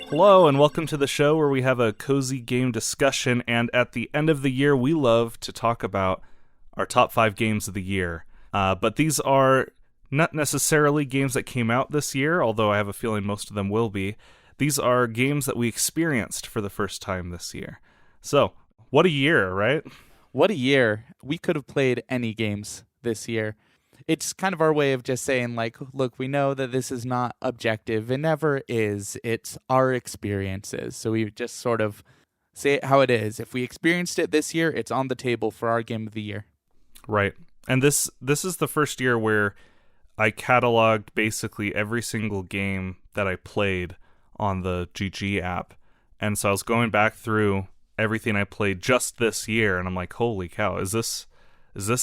Hello, and welcome to the show where we have a cozy game discussion, and at the end of the year, we love to talk about our top 5 games of the year. But these are not necessarily games that came out this year, although I have a feeling most of them will be. These are games that we experienced for the first time this year. So, what a year, right? What a year. We could have played any games this year. It's kind of our way of just saying, like, look, we know that this is not objective. It never is. It's our experiences. So we just sort of say it how it is. If we experienced it this year, it's on the table for our game of the year. Right. And this is the first year where I cataloged basically every single game that I played on the GG app. And so I was going back through everything I played just this year, and I'm like, holy cow, is this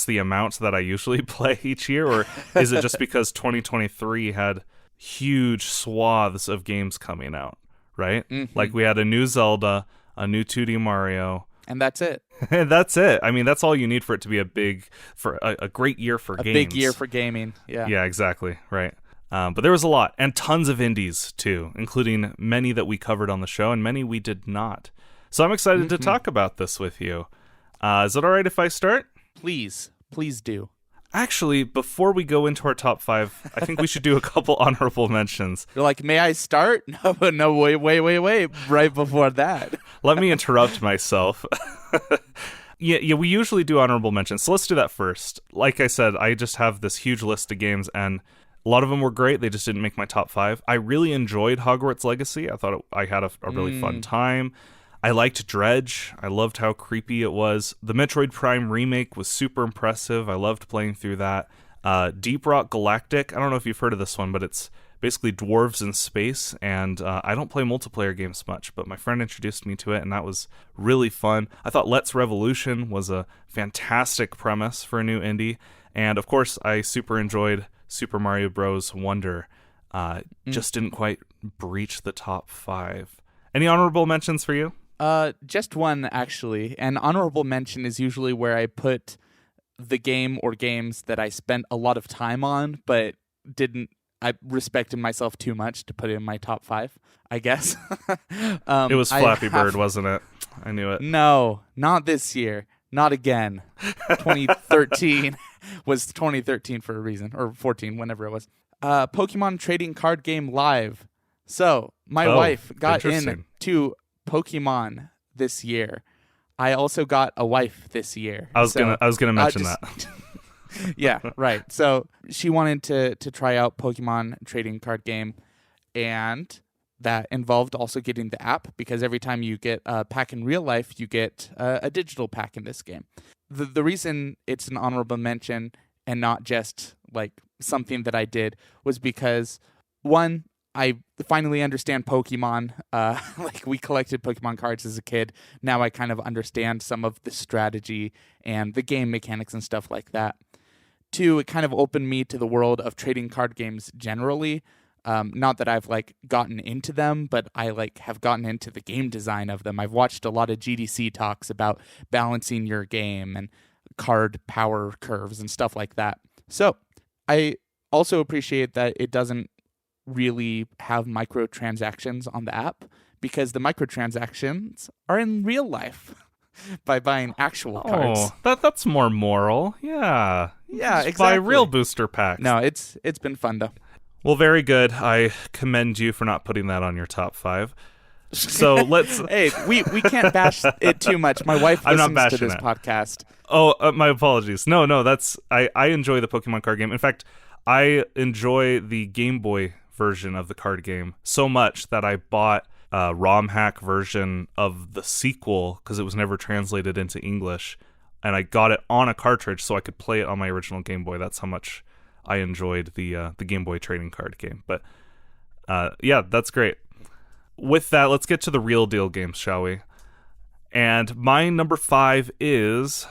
the amount that I usually play each year, or is it just because 2023 had huge swaths of games coming out, right? Mm-hmm. Like we had a new Zelda, a new 2D Mario. And that's it. That's it. I mean, that's all you need for it to be a great year for games. A big year for gaming, yeah. Yeah, exactly, right. But there was a lot, and tons of indies, too, including many that we covered on the show, and many we did not. So I'm excited to talk about this with you. Is it all right if I start? Please do. Actually, before we go into our top 5, I think we should do a couple honorable mentions. You're like, may I start? No, wait. Right before that. Let me interrupt myself. Yeah, we usually do honorable mentions, so let's do that first. Like I said, I just have this huge list of games, and a lot of them were great. They just didn't make my top 5. I really enjoyed Hogwarts Legacy. I thought I had a really fun time. I liked Dredge. I loved how creepy it was. The Metroid Prime remake was super impressive. I loved playing through that. Deep Rock Galactic. I don't know if you've heard of this one, but it's basically dwarves in space. And I don't play multiplayer games much, but my friend introduced me to it, and that was really fun. I thought Let's Revolution was a fantastic premise for a new indie. And of course, I super enjoyed Super Mario Bros. Wonder. Just didn't quite breach the top 5. Any honorable mentions for you? Just one, actually. An honorable mention is usually where I put the game or games that I spent a lot of time on, but I respected myself too much to put it in my top 5, I guess. It was Flappy Bird, wasn't it? I knew it. No, not this year. Not again. 2013 was 2013 for a reason, or 14, whenever it was. Pokemon Trading Card Game Live. So, my wife got into Pokemon this year. I also got a wife this year. I was gonna mention that. Yeah, right. So she wanted to try out Pokemon Trading Card Game, and that involved also getting the app, because every time you get a pack in real life, you get a digital pack in this game. The reason it's an honorable mention and not just like something that I did was because, one, I finally understand Pokemon. Like, we collected Pokemon cards as a kid. Now I kind of understand some of the strategy and the game mechanics and stuff like that. 2, it kind of opened me to the world of trading card games generally. Not that I've like gotten into them, but I like have gotten into the game design of them. I've watched a lot of GDC talks about balancing your game and card power curves and stuff like that. So I also appreciate that it doesn't really have microtransactions on the app, because the microtransactions are in real life by buying actual cards. That's more moral. Yeah, exactly. Buy real booster packs. No, it's been fun though. Well, very good. I commend you for not putting that on your top 5. So let's. Hey, we can't bash it too much. My wife listens to this podcast. Oh, my apologies. No, that's I enjoy the Pokemon card game. In fact, I enjoy the Game Boy version of the card game so much that I bought a ROM hack version of the sequel because it was never translated into English, and I got it on a cartridge so I could play it on my original Game Boy. That's how much I enjoyed the Game Boy trading card game. But yeah, that's great. With that, let's get to the real deal games, shall we? And my number 5 is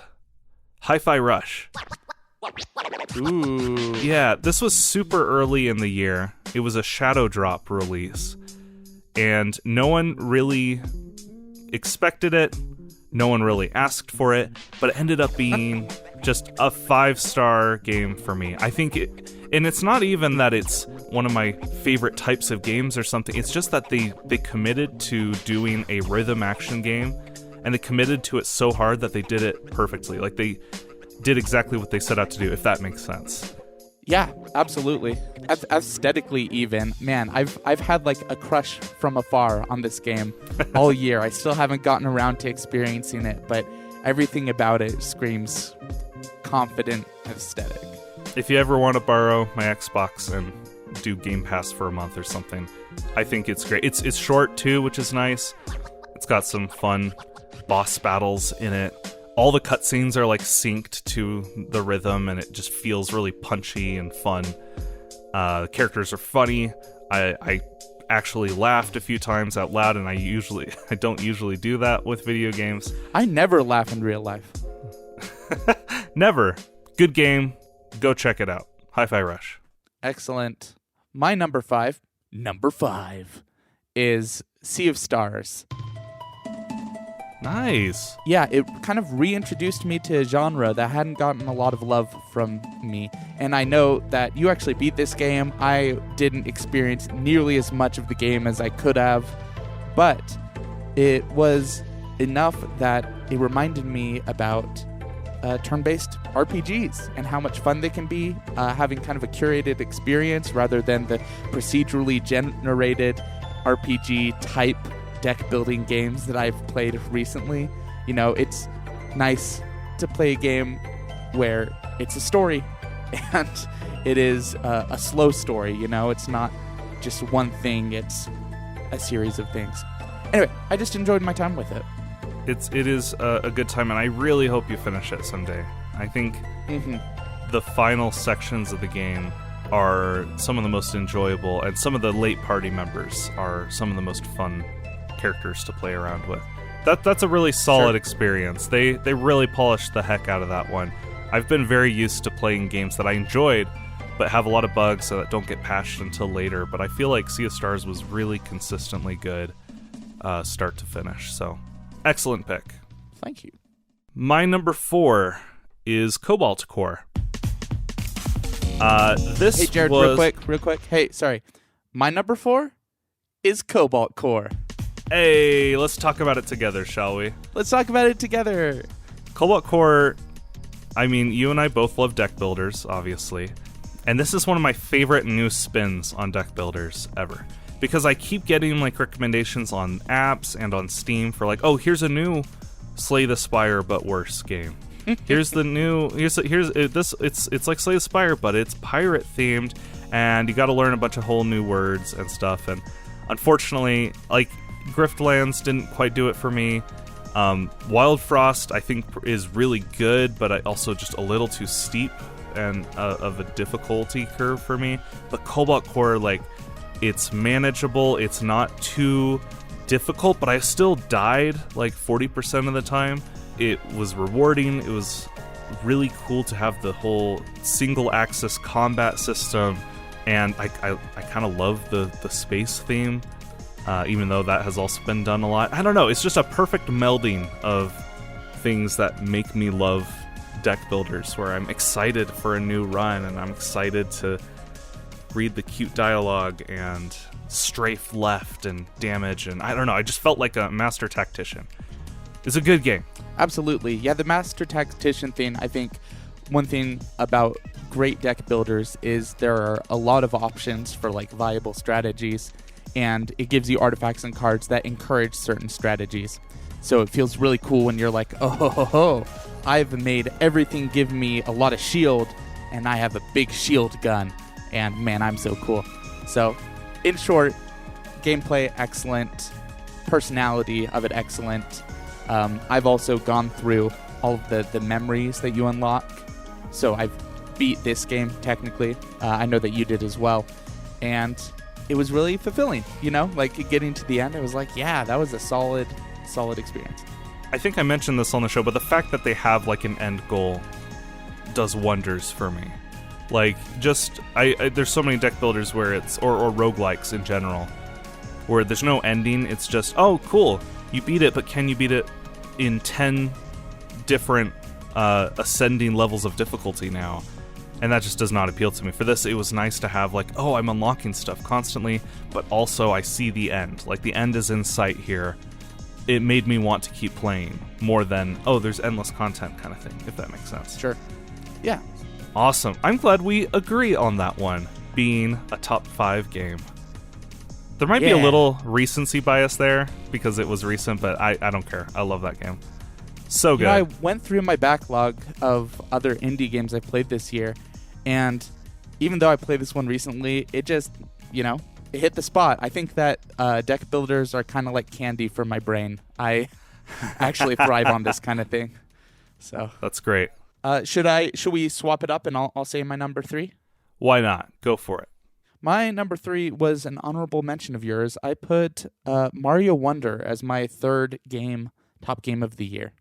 Hi-Fi Rush. Ooh. Yeah, this was super early in the year. It was a Shadow Drop release, and no one really expected it. No one really asked for it, but it ended up being just a 5-star game for me. I think And it's not even that it's one of my favorite types of games or something. It's just that they committed to doing a rhythm action game, and they committed to it so hard that they did it perfectly. Like, they did exactly what they set out to do, if that makes sense. Yeah, absolutely. Aesthetically, even, man, I've had like a crush from afar on this game all year. I still haven't gotten around to experiencing it, but everything about it screams confident aesthetic. If you ever want to borrow my Xbox and do Game Pass for a month or something, I think it's great. It's short too, which is nice. It's got some fun boss battles in it. All the cutscenes are like synced to the rhythm, and it just feels really punchy and fun. The characters are funny. I actually laughed a few times out loud, and I don't usually do that with video games. I never laugh in real life. Never. Good game. Go check it out. Hi-Fi Rush. Excellent. My number five is Sea of Stars. Nice. Yeah, it kind of reintroduced me to a genre that hadn't gotten a lot of love from me. And I know that you actually beat this game. I didn't experience nearly as much of the game as I could have, but it was enough that it reminded me about turn-based RPGs and how much fun they can be, having kind of a curated experience rather than the procedurally generated RPG type deck building games that I've played recently. You know, it's nice to play a game where it's a story and it is a slow story. You know, it's not just one thing, it's a series of things. Anyway, I just enjoyed my time with it. It is a good time, and I really hope you finish it someday. I think the final sections of the game are some of the most enjoyable, and some of the late party members are some of the most fun characters to play around with. That's a really solid experience. They really polished the heck out of that one. I've been very used to playing games that I enjoyed but have a lot of bugs that don't get patched until later, but I feel like Sea of Stars was really consistently good start to finish. So excellent pick. Thank you. My number 4 is Cobalt Core. This Hey Jared, was... real quick. Hey, sorry. My number 4 is Cobalt Core. Hey, let's talk about it together, shall we? Let's talk about it together. Cobalt Core, I mean, you and I both love deck builders, obviously. And this is one of my favorite new spins on deck builders ever. Because I keep getting like recommendations on apps and on Steam for like, oh, here's a new Slay the Spire but worse game. Here's the new it's like Slay the Spire, but it's pirate themed, and you got to learn a bunch of whole new words and stuff. And unfortunately, like, Griftlands didn't quite do it for me. Wild Frost, I think, is really good, but also just a little too steep and of a difficulty curve for me. But Cobalt Core, like, it's manageable. It's not too difficult, but I still died like 40% of the time. It was rewarding. It was really cool to have the whole single-axis combat system, and I kind of love the space theme. Even though that has also been done a lot. I don't know, it's just a perfect melding of things that make me love deck builders, where I'm excited for a new run, and I'm excited to read the cute dialogue and strafe left and damage, and I don't know, I just felt like a master tactician. It's a good game. Absolutely. Yeah, the master tactician thing, I think one thing about great deck builders is there are a lot of options for like viable strategies, and it gives you artifacts and cards that encourage certain strategies. So it feels really cool when you're like, oh, ho, ho, ho, I've made everything give me a lot of shield, and I have a big shield gun, and man, I'm so cool. So, in short, gameplay excellent, personality of it excellent. I've also gone through all of the memories that you unlock. So I've beat this game, technically. I know that you did as well. And it was really fulfilling, you know? Like, getting to the end, I was like, yeah, that was a solid experience. I think I mentioned this on the show, but the fact that they have, like, an end goal does wonders for me. Like, just, there's so many deck builders where it's, or roguelikes in general, where there's no ending. It's just, oh, cool, you beat it, but can you beat it in 10 different ascending levels of difficulty now? And that just does not appeal to me. For this, it was nice to have like, oh, I'm unlocking stuff constantly, but also I see the end. Like the end is in sight here. It made me want to keep playing more than, oh, there's endless content kind of thing, if that makes sense. Sure. Yeah. Awesome. I'm glad we agree on that one being a top 5 game. There might be a little recency bias there because it was recent, but I don't care. I love that game. So good. I went through my backlog of other indie games I played this year, and even though I played this one recently, it just, it hit the spot. I think that deck builders are kind of like candy for my brain. I actually thrive on this kind of thing. So that's great. Should we swap it up and I'll say my number 3? Why not? Go for it. My number 3 was an honorable mention of yours. I put Mario Wonder as my third game, top game of the year.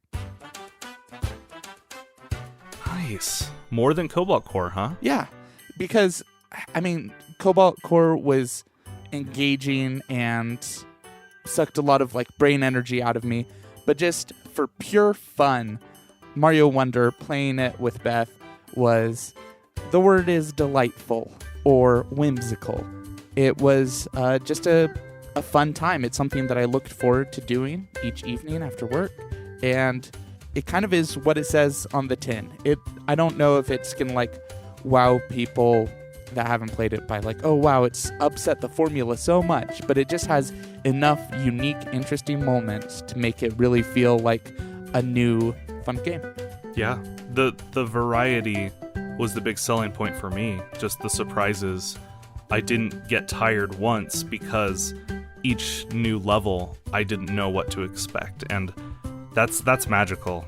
Nice. More than Cobalt Core, huh? Yeah, because, Cobalt Core was engaging and sucked a lot of, brain energy out of me. But just for pure fun, Mario Wonder, playing it with Beth, was, the word is delightful or whimsical. It was just a fun time. It's something that I looked forward to doing each evening after work. And it kind of is what it says on the tin. I don't know if it's going to wow people that haven't played it by oh wow, it's upset the formula so much, but it just has enough unique, interesting moments to make it really feel like a new fun game. Yeah, the variety was the big selling point for me. Just the surprises. I didn't get tired once because each new level I didn't know what to expect, and that's magical.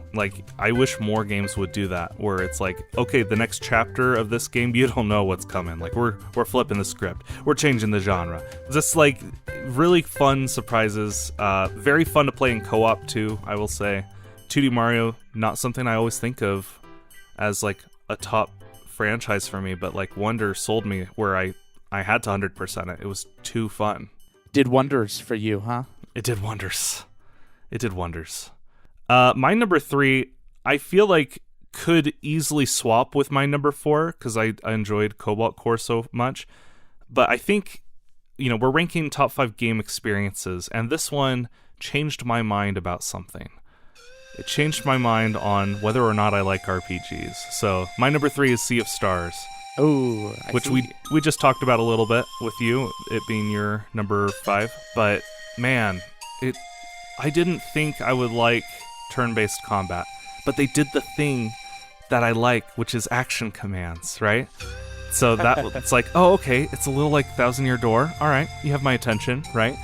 I wish more games would do that, where it's okay, the next chapter of this game, you don't know what's coming. We're flipping the script. We're changing the genre. Just really fun surprises. Very fun to play in co-op too, I will say. 2D Mario, not something I always think of as a top franchise for me, but Wonder sold me where I had to 100% it. It was too fun. Did wonders for you, huh? It did wonders. It did wonders. My number 3, I feel could easily swap with my number 4 because I enjoyed Cobalt Core so much. But I think, we're ranking top 5 game experiences, and this one changed my mind about something. It changed my mind on whether or not I like RPGs. So my number 3 is Sea of Stars. Oh, which we just talked about a little bit with you, it being your number 5. But man, I didn't think I would like turn-based combat, but they did the thing that I like, which is action commands, right? So that it's oh, okay, it's a little like Thousand Year Door. All right, you have my attention, right?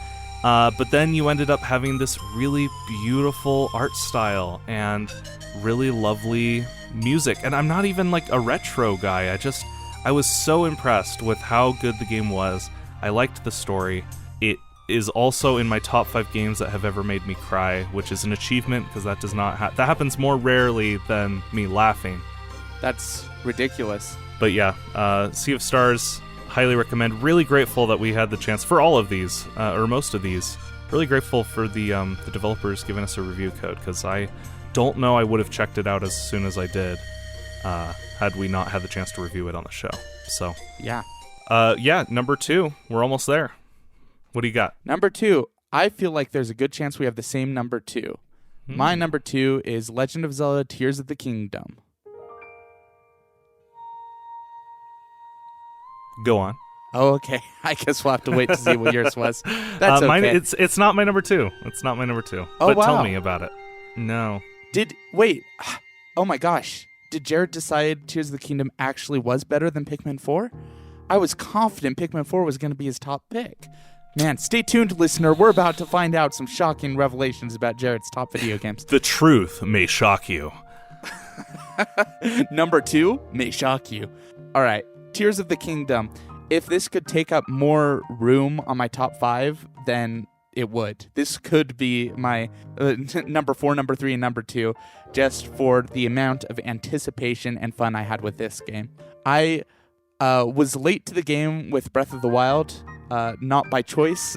But then you ended up having this really beautiful art style and really lovely music. And I'm not even a retro guy. I was so impressed with how good the game was. I liked the story. It is also in my top 5 games that have ever made me cry, which is an achievement because that does not that happens more rarely than me laughing. That's ridiculous. But yeah, Sea of Stars, highly recommend. Really grateful that we had the chance for all of these, or most of these. Really grateful for the developers giving us a review code, because I don't know I would have checked it out as soon as I did had we not had the chance to review it on the show. So yeah, number 2, we're almost there. What do you got? Number 2, I feel like there's a good chance we have the same number 2. My number 2 is Legend of Zelda: Tears of the Kingdom. Go on. Oh, okay. I guess we'll have to wait to see what yours was. That's okay. Mine, it's not my number 2. It's not my number 2. Oh, but wow. Tell me about it. No. Wait. Oh my gosh. Did Jared decide Tears of the Kingdom actually was better than Pikmin 4? I was confident Pikmin 4 was going to be his top pick. Man, stay tuned, listener. We're about to find out some shocking revelations about Jared's top video games. The truth may shock you. Number 2 may shock you. All right. Tears of the Kingdom. If this could take up more room on my top 5, then it would. This could be my number 4, number 3, and number 2, just for the amount of anticipation and fun I had with this game. I was late to the game with Breath of the Wild, not by choice.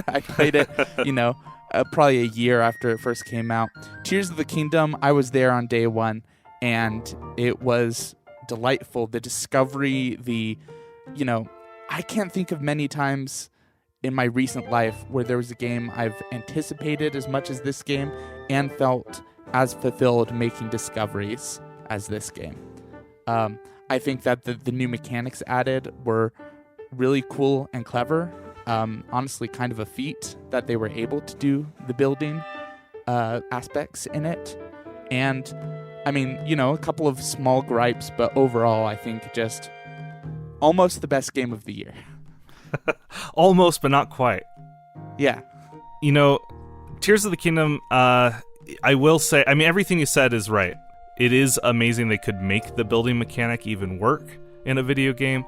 I played it, probably a year after it first came out. Tears of the Kingdom, I was there on day 1, and it was delightful. The discovery, I can't think of many times in my recent life where there was a game I've anticipated as much as this game and felt as fulfilled making discoveries as this game. I think that the new mechanics added were really cool and clever. Honestly, kind of a feat that they were able to do the building aspects in it. And, a couple of small gripes, but overall, I think just almost the best game of the year. Almost, but not quite. Yeah. Tears of the Kingdom, I will say, everything you said is right. It is amazing they could make the building mechanic even work in a video game.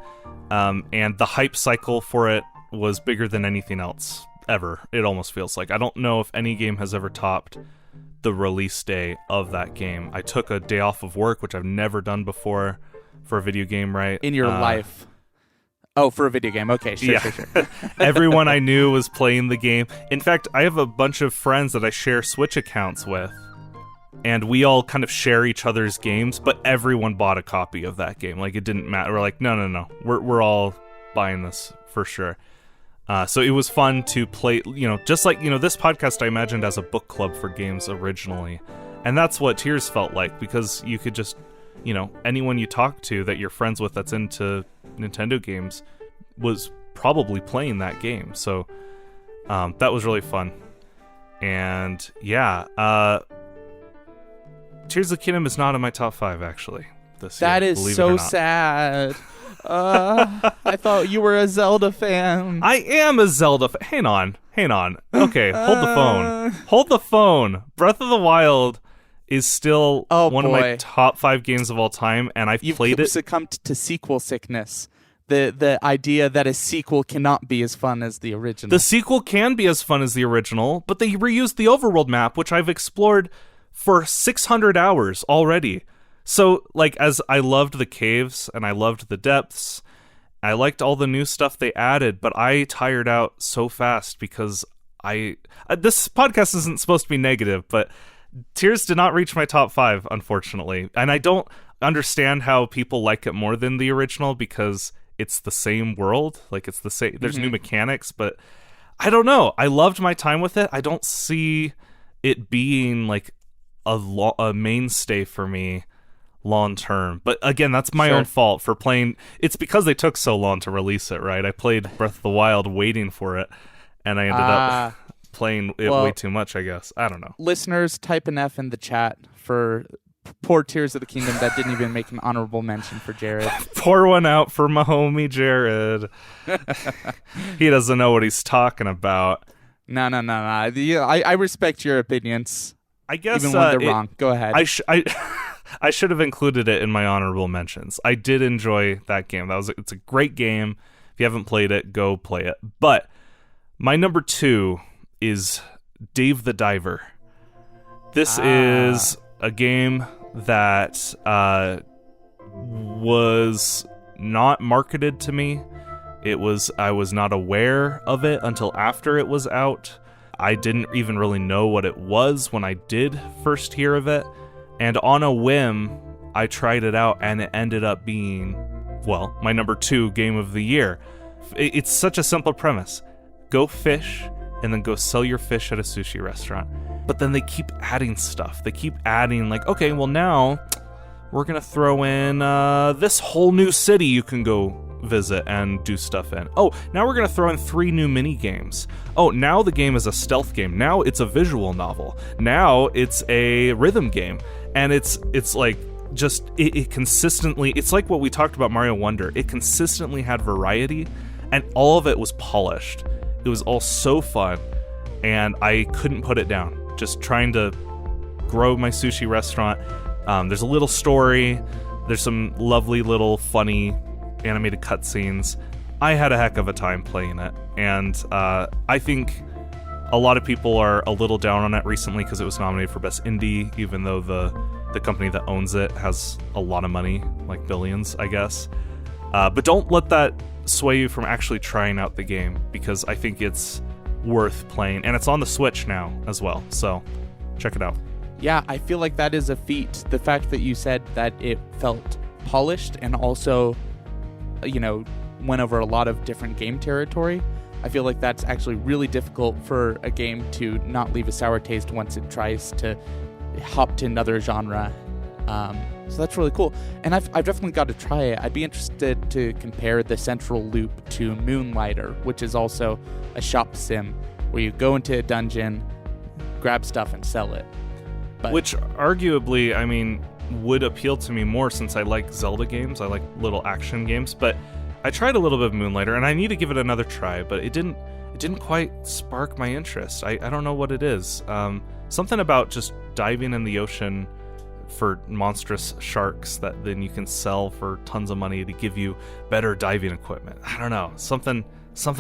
And the hype cycle for it was bigger than anything else ever. It almost feels like. I don't know if any game has ever topped the release day of that game. I took a day off of work, which I've never done before for a video game, right? In your life. Oh, for a video game. Okay, sure, yeah. sure. Everyone I knew was playing the game. In fact, I have a bunch of friends that I share Switch accounts with, and we all kind of share each other's games, but everyone bought a copy of that game. Like, it didn't matter. We're like, no. We're all buying this for sure. So it was fun to play, just like, this podcast I imagined as a book club for games originally. And that's what Tears felt like, because you could just, anyone you talk to that you're friends with that's into Nintendo games was probably playing that game. So that was really fun. And yeah, Tears of the Kingdom is not in my top 5, actually, this year. That is so sad. I thought you were a Zelda fan. I am a Zelda fan. Hang on. Okay, hold the phone. Breath of the Wild is still one of my top 5 games of all time, and I've played it. You've succumbed to sequel sickness. The idea that a sequel cannot be as fun as the original. The sequel can be as fun as the original, but they reused the overworld map, which I've explored for 600 hours already. So, as I loved the caves, and I loved the depths, I liked all the new stuff they added, but I tired out so fast because this podcast isn't supposed to be negative, but Tears did not reach my top 5, unfortunately. And I don't understand how people like it more than the original, because it's the same world. It's the same, there's new mechanics, but I don't know. I loved my time with it. I don't see it being a mainstay for me long term, but again, that's my own fault for playing. It's because they took so long to release it, right? I played Breath of the Wild waiting for it, and I ended up playing it way too much, I guess. I don't know. Listeners, type an F in the chat for poor Tears of the Kingdom that didn't even make an honorable mention for Jared. Pour one out for my homie Jared. He doesn't know what he's talking about. No. I respect your opinions. I guess even when they're wrong. Go ahead. I should have included it in my honorable mentions. I did enjoy that game. It's a great game. If you haven't played it, go play it. But my number 2 is Dave the Diver. This is a game that was not marketed to me. I was not aware of it until after it was out. I didn't even really know what it was when I did first hear of it. And on a whim, I tried it out, and it ended up being, my number 2 game of the year. It's such a simple premise. Go fish, and then go sell your fish at a sushi restaurant. But then they keep adding stuff. They keep adding, okay, now we're going to throw in this whole new city you can go visit and do stuff in. Oh, now we're going to throw in 3 new mini games. Oh, now the game is a stealth game. Now it's a visual novel. Now it's a rhythm game. And it's it consistently, it's like what we talked about Mario Wonder. It consistently had variety, and all of it was polished. It was all so fun, and I couldn't put it down. Just trying to grow my sushi restaurant. There's a little story. There's some lovely little funny animated cutscenes. I had a heck of a time playing it, and I think a lot of people are a little down on it recently because it was nominated for Best Indie, even though the company that owns it has a lot of money, like billions, I guess. But don't let that sway you from actually trying out the game, because I think it's worth playing, and it's on the Switch now as well, so check it out. Yeah, I feel like that is a feat. The fact that you said that it felt polished and also, went over a lot of different game territory. I feel like that's actually really difficult for a game to not leave a sour taste once it tries to hop to another genre. So that's really cool. And I've definitely got to try it. I'd be interested to compare the Central Loop to Moonlighter, which is also a shop sim where you go into a dungeon, grab stuff, and sell it. Which arguably, would appeal to me more since I like Zelda games. I like little action games, but I tried a little bit of Moonlighter, and I need to give it another try, but it didn't quite spark my interest. I don't know what it is. Something about just diving in the ocean for monstrous sharks that then you can sell for tons of money to give you better diving equipment. I don't know. Something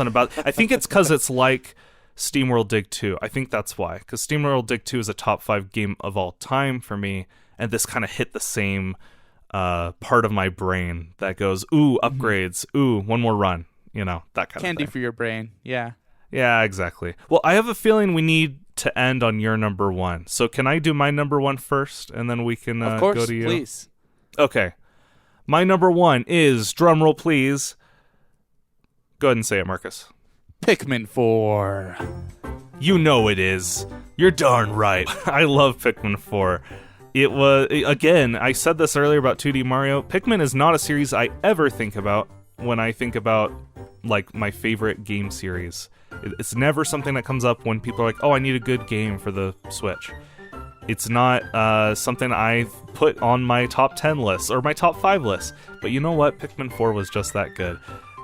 about I think it's because it's like SteamWorld Dig 2. I think that's why. Because SteamWorld Dig 2 is a top 5 game of all time for me, and this kind of hit the same part of my brain that goes, ooh, upgrades, ooh, one more run, that kind of thing. Candy for your brain, yeah. Yeah, exactly. Well, I have a feeling we need to end on your number one. So can I do my number one first, and then we can of course, go to you? Please. Okay. My number one is, drumroll please. Go ahead and say it, Marcus. Pikmin 4. You know it is. You're darn right. I love Pikmin 4. It was, again, I said this earlier about 2D Mario. Pikmin is not a series I ever think about when I think about, like, my favorite game series. It's never something that comes up when people are like, oh, I need a good game for the Switch. It's not something I've put on my top 10 list or my top 5 list. But you know what? Pikmin 4 was just that good.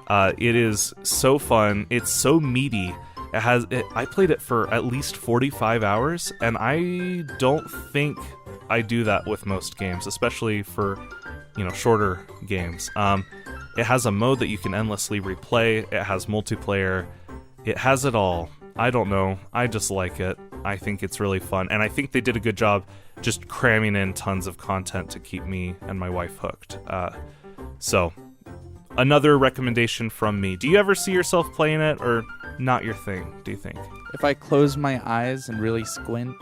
It is so fun. It's so meaty. I played it for at least 45 hours, and I don't think I do that with most games, especially for, shorter games. It has a mode that you can endlessly replay. It has multiplayer. It has it all. I don't know. I just like it. I think it's really fun, and I think they did a good job just cramming in tons of content to keep me and my wife hooked. So, another recommendation from me. Do you ever see yourself playing it, or not your thing, do you think? If I close my eyes and really squint,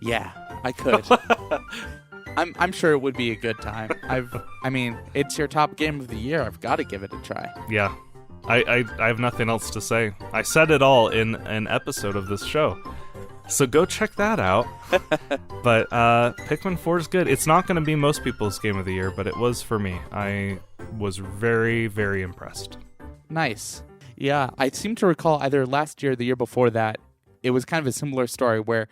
yeah, I could. I'm sure it would be a good time. It's your top game of the year. I've got to give it a try. Yeah. I have nothing else to say. I said it all in an episode of this show. So go check that out. But Pikmin 4 is good. It's not going to be most people's game of the year, but it was for me. I was very, very impressed. Nice. Yeah, I seem to recall either last year or the year before that, it was kind of a similar story where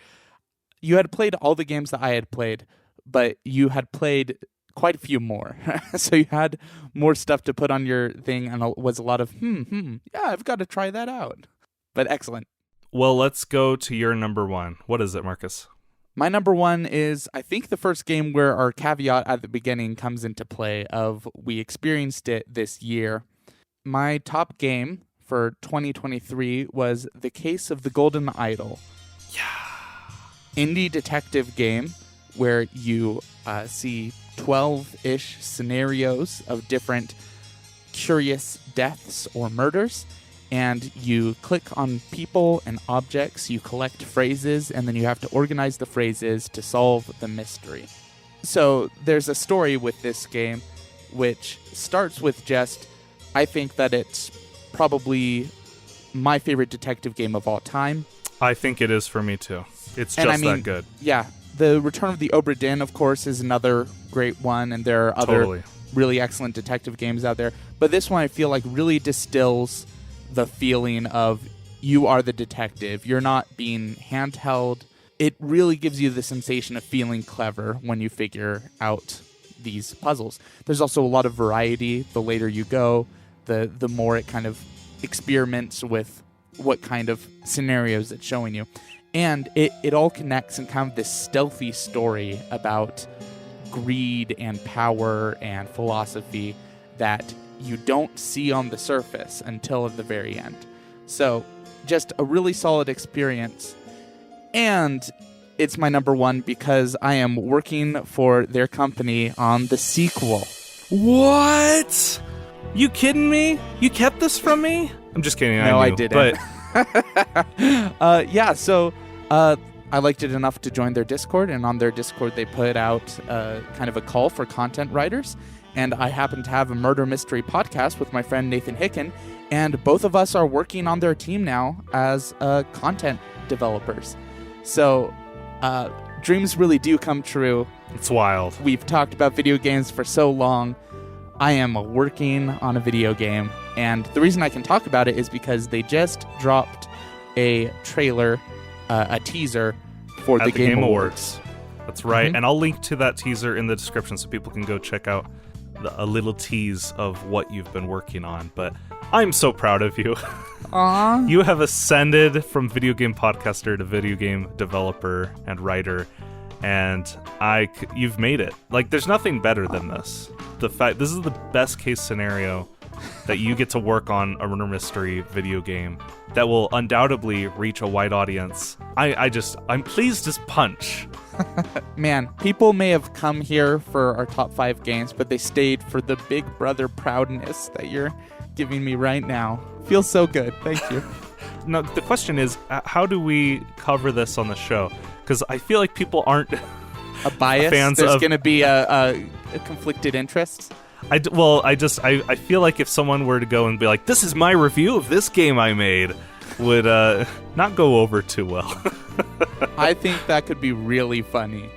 you had played all the games that I had played, but you had played quite a few more. So you had more stuff to put on your thing, and it was a lot of, yeah, I've got to try that out. But excellent. Well, let's go to your number one. What is it, Marcus? My number one is, I think, the first game where our caveat at the beginning comes into play of we experienced it this year. My top game for 2023 was The Case of the Golden Idol. Yeah. Indie detective game where you see 12-ish scenarios of different curious deaths or murders, and you click on people and objects, you collect phrases, and then you have to organize the phrases to solve the mystery. So there's a story with this game which starts with just, I think that it's probably my favorite detective game of all time. I think it is for me too. It's just that good. Yeah. The Return of the Obra Dinn, of course, is another great one, and there are other really excellent detective games out there. But this one, I feel like, really distills the feeling of you are the detective. You're not being handheld. It really gives you the sensation of feeling clever when you figure out these puzzles. There's also a lot of variety. The later you go, the more it kind of experiments with what kind of scenarios it's showing you. And it all connects in kind of this stealthy story about greed and power and philosophy that you don't see on the surface until at the very end. So, just a really solid experience. And it's my number one because I am working for their company on the sequel. What? You kidding me? You kept this from me? I'm just kidding. No, I didn't. But yeah, so I liked it enough to join their Discord, and on their Discord they put out kind of a call for content writers, and I happen to have a murder mystery podcast with my friend Nathan Hicken, and both of us are working on their team now as content developers. So dreams really do come true. It's wild. We've talked about video games for so long. I am working on a video game, and the reason I can talk about it is because they just dropped a trailer, a teaser for At the Game Awards. That's right. Mhm. And I'll link to that teaser in the description so people can go check out a little tease of what you've been working on. But I'm so proud of you. Aww. You have ascended from video game podcaster to video game developer and writer, and you've made it. Like, there's nothing better than this. This is the best case scenario that you get to work on a murder mystery video game that will undoubtedly reach a wide audience. I'm pleased as punch. Man, people may have come here for our top 5 games, but they stayed for the big brother proudness that you're giving me right now. Feels so good. Thank you. Now, the question is, how do we cover this on the show? Because I feel like people aren't A bias? fans There's of... going to be a conflicted interests? I feel like if someone were to go and be like, this is my review of this game I made, would not go over too well. I think that could be really funny.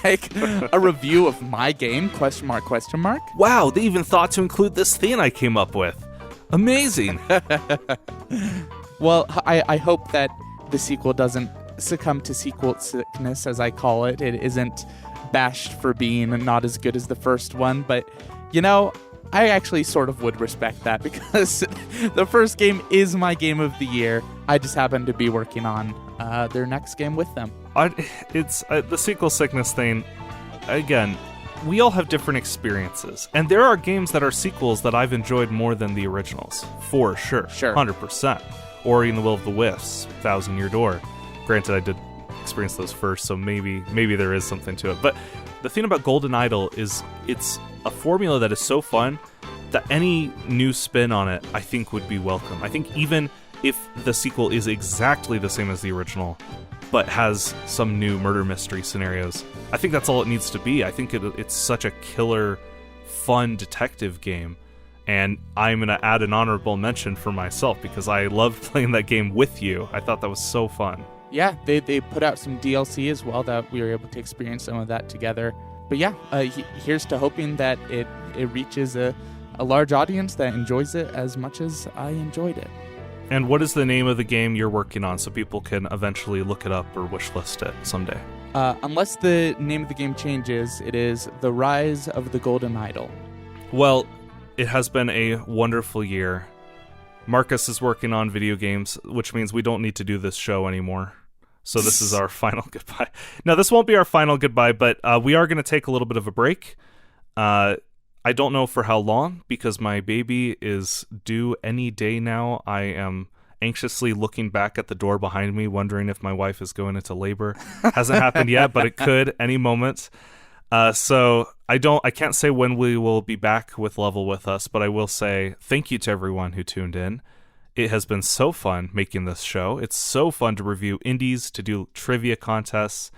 Like, a review of my game, question mark, question mark? Wow, they even thought to include this theme I came up with. Amazing. Well, I hope that the sequel doesn't succumb to sequel sickness, as I call it. It isn't bashed for being not as good as the first one, but, you know, I actually sort of would respect that because the first game is my game of the year. I just happen to be working on their next game with them. It's the sequel sickness thing. Again, we all have different experiences, and there are games that are sequels that I've enjoyed more than the originals, for sure. Sure. 100%. Ori and the Will of the Wisps, Thousand Year Door. Granted, I did experience those first, so maybe there is something to it. But the thing about Golden Idol is it's a formula that is so fun that any new spin on it, I think, would be welcome. I think even if the sequel is exactly the same as the original, but has some new murder mystery scenarios, I think that's all it needs to be. I think it's such a killer, fun detective game. And I'm going to add an honorable mention for myself because I loved playing that game with you. I thought that was so fun. Yeah, they put out some DLC as well that we were able to experience some of that together. But yeah, here's to hoping that it reaches a large audience that enjoys it as much as I enjoyed it. And what is the name of the game you're working on so people can eventually look it up or wishlist it someday? Unless the name of the game changes, it is The Rise of the Golden Idol. Well, it has been a wonderful year. Marcus is working on video games, which means we don't need to do this show anymore. So this is our final goodbye. No, this won't be our final goodbye, but we are going to take a little bit of a break. I don't know for how long, because my baby is due any day now. I am anxiously looking back at the door behind me, wondering if my wife is going into labor. Hasn't happened yet, but it could any moment. So I can't say when we will be back with Level with Us, but I will say thank you to everyone who tuned in. It has been so fun making this show. It's so fun to review indies, to do trivia contests,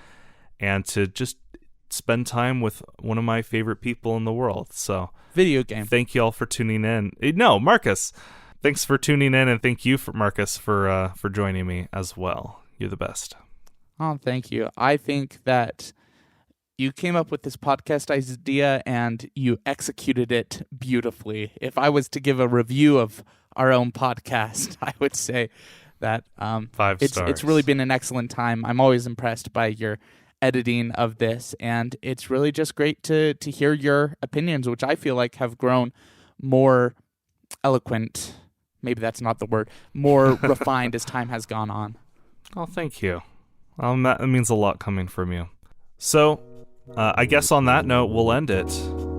and to just spend time with one of my favorite people in the world. So video game. Thank you all for tuning in. No, Marcus. Thanks for tuning in, and thank you, Marcus, for joining me as well. You're the best. Oh, thank you. I think that you came up with this podcast idea and you executed it beautifully. If I was to give a review of our own podcast, I would say that 5 stars. It's really been an excellent time. I'm always impressed by your editing of this, and it's really just great to hear your opinions, which I feel like have grown more eloquent. Maybe that's not the word. More refined as time has gone on. Oh, thank you. That means a lot coming from you. So, I guess on that note, we'll end it.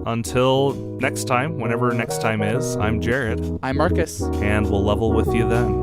Until next time, whenever next time is, I'm Jared. I'm Marcus. And we'll level with you then.